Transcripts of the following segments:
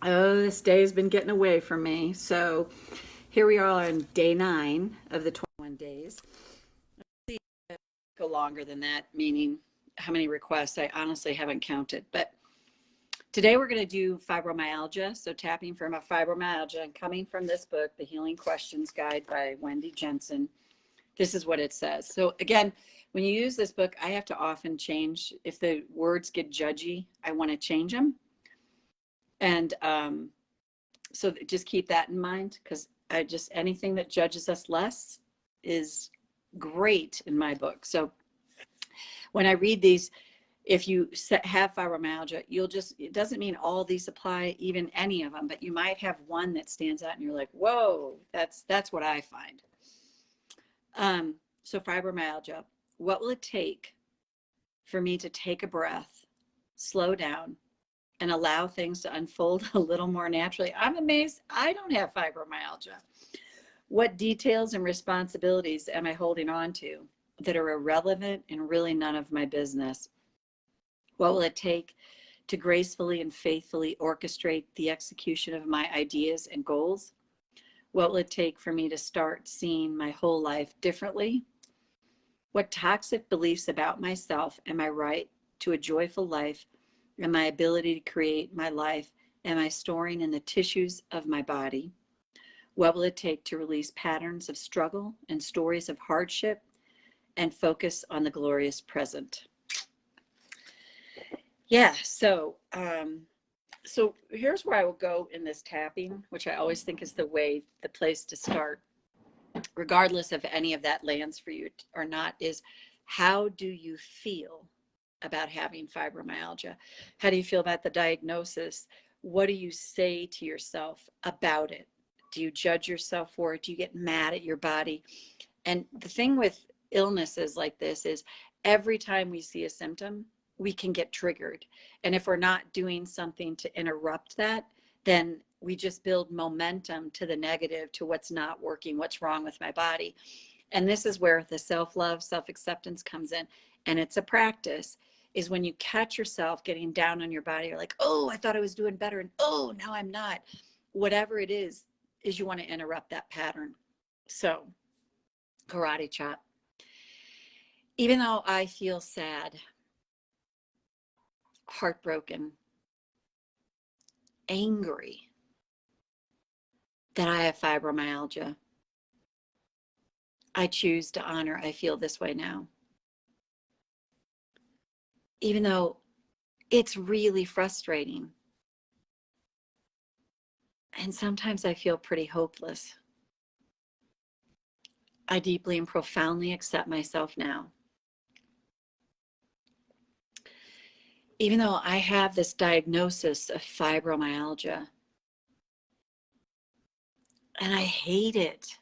Oh, this day has been getting away from me. So here we are on day 9 of the 21 days. See, go longer than that, meaning how many requests I honestly haven't counted. But today we're going to do fibromyalgia. So tapping from a fibromyalgia and coming from this book, The Healing Questions Guide by Wendy Jensen. This is what it says. So again, when you use this book, I have to often change. If the words get judgy, I want to change them. And so just keep that in mind, because anything that judges us less is great in my book. So when I read these, if you have fibromyalgia, it doesn't mean all these apply, even any of them, but you might have one that stands out and you're like, whoa, that's what I find. So fibromyalgia, what will it take for me to take a breath, slow down, and allow things to unfold a little more naturally? I'm amazed I don't have fibromyalgia. What details and responsibilities am I holding on to that are irrelevant and really none of my business? What will it take to gracefully and faithfully orchestrate the execution of my ideas and goals? What will it take for me to start seeing my whole life differently? What toxic beliefs about myself and my right to a joyful life and my ability to create my life am I storing in the tissues of my body? What will it take to release patterns of struggle and stories of hardship and focus on the glorious present? Yeah, so here's where I will go in this tapping, which I always think is the place to start, regardless if any of that lands for you or not, is how do you feel about having fibromyalgia? How do you feel about the diagnosis? What do you say to yourself about it? Do you judge yourself for it? Do you get mad at your body? And the thing with illnesses like this is every time we see a symptom, we can get triggered. And if we're not doing something to interrupt that, then we just build momentum to the negative, to what's not working, what's wrong with my body. And this is where the self-love, self-acceptance comes in. And it's a practice, is when you catch yourself getting down on your body, you're like, oh, I thought I was doing better. And oh, now I'm not. Whatever it is you want to interrupt that pattern. So karate chop. Even though I feel sad, heartbroken, angry that I have fibromyalgia, I choose to honor I feel this way now. Even though it's really frustrating. And sometimes I feel pretty hopeless. I deeply and profoundly accept myself now. Even though I have this diagnosis of fibromyalgia, and I hate it.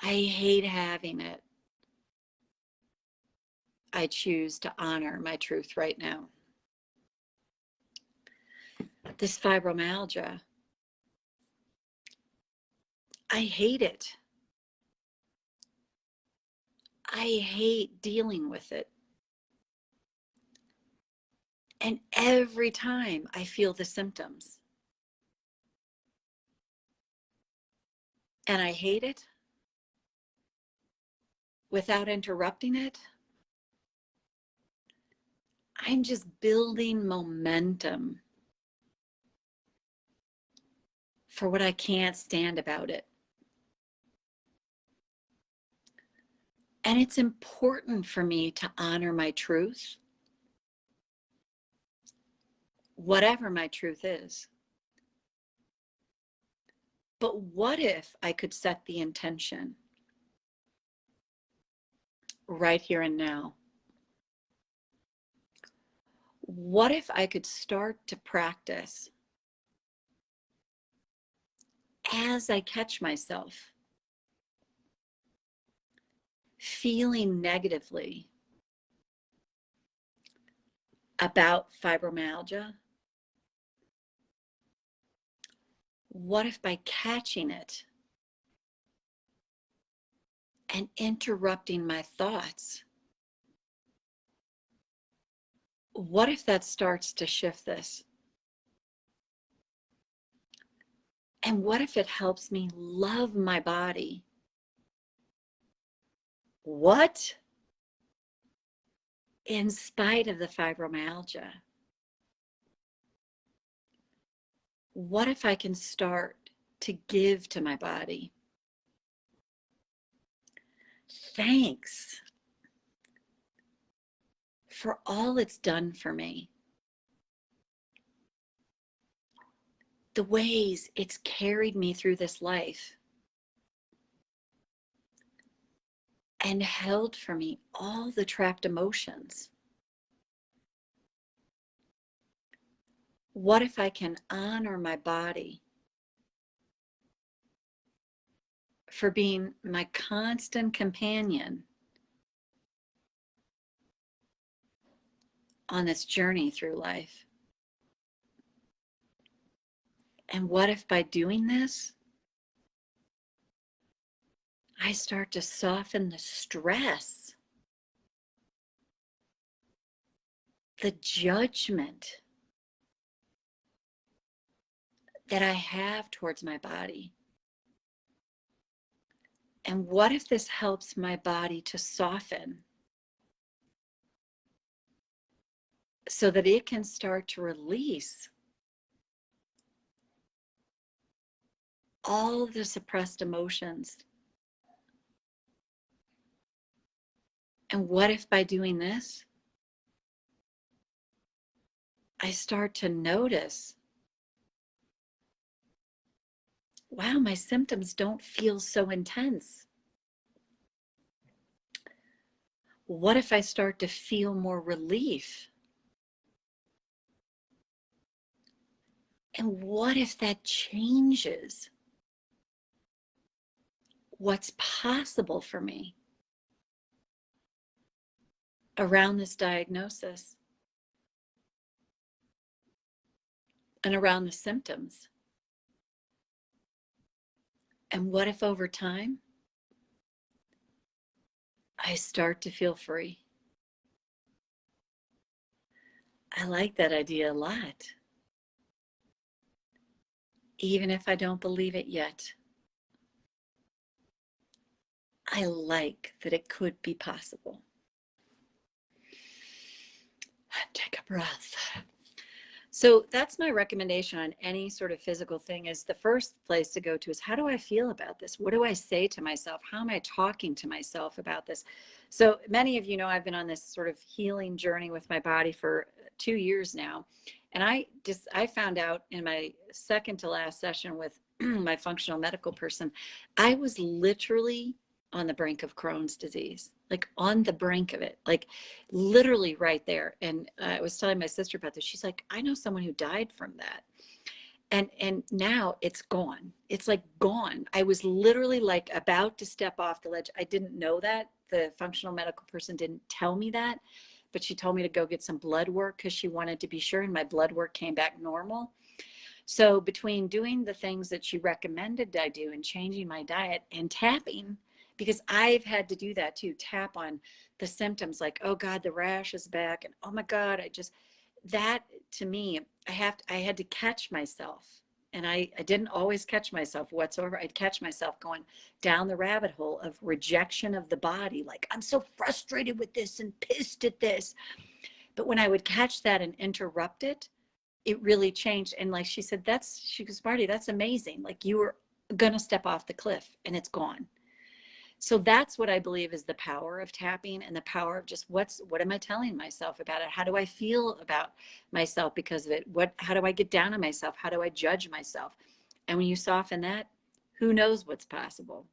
I hate having it. I choose to honor my truth right now. This fibromyalgia, I hate it. I hate dealing with it. And every time I feel the symptoms, and I hate it, without interrupting it, I'm just building momentum for what I can't stand about it. And it's important for me to honor my truth, whatever my truth is. But what if I could set the intention right here and now? What if I could start to practice as I catch myself feeling negatively about fibromyalgia? What if by catching it and interrupting my thoughts, what if that starts to shift this? And what if it helps me love my body? What? In spite of the fibromyalgia. What if I can start to give to my body? Thanks for all it's done for me. The ways it's carried me through this life and held for me all the trapped emotions. What if I can honor my body for being my constant companion on this journey through life? And what if by doing this, I start to soften the stress, the judgment that I have towards my body? And what if this helps my body to soften so that it can start to release all the suppressed emotions? And what if by doing this, I start to notice, wow, my symptoms don't feel so intense. What if I start to feel more relief? And what if that changes what's possible for me around this diagnosis and around the symptoms? And what if over time, I start to feel free? I like that idea a lot. Even if I don't believe it yet, I like that it could be possible. Take a breath. So that's my recommendation on any sort of physical thing. Is the first place to go to is, how do I feel about this? What do I say to myself? How am I talking to myself about this? So many of you know I've been on this sort of healing journey with my body for 2 years now. And I found out in my second to last session with my functional medical person, I was literally on the brink of Crohn's disease, like on the brink of it, like literally right there. And I was telling my sister about this. She's like, I know someone who died from that. And now it's gone. It's like gone. I was literally like about to step off the ledge. I didn't know that. The functional medical person didn't tell me that, but she told me to go get some blood work because she wanted to be sure, and my blood work came back normal. So between doing the things that she recommended I do and changing my diet and tapping, because I've had to do that too, tap on the symptoms like, oh God, the rash is back. And oh my God, that to me, I had to catch myself. And I didn't always catch myself whatsoever. I'd catch myself going down the rabbit hole of rejection of the body. Like, I'm so frustrated with this and pissed at this. But when I would catch that and interrupt it, it really changed. And like she said, she goes, Marty, that's amazing. Like, you were going to step off the cliff and it's gone. So that's what I believe is the power of tapping, and the power of just what am I telling myself about it? How do I feel about myself because of it? How do I get down on myself? How do I judge myself? And when you soften that, who knows what's possible?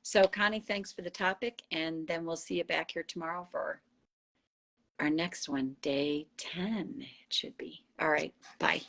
So Connie, thanks for the topic. And then we'll see you back here tomorrow for our next one, day 10, it should be. All right, bye.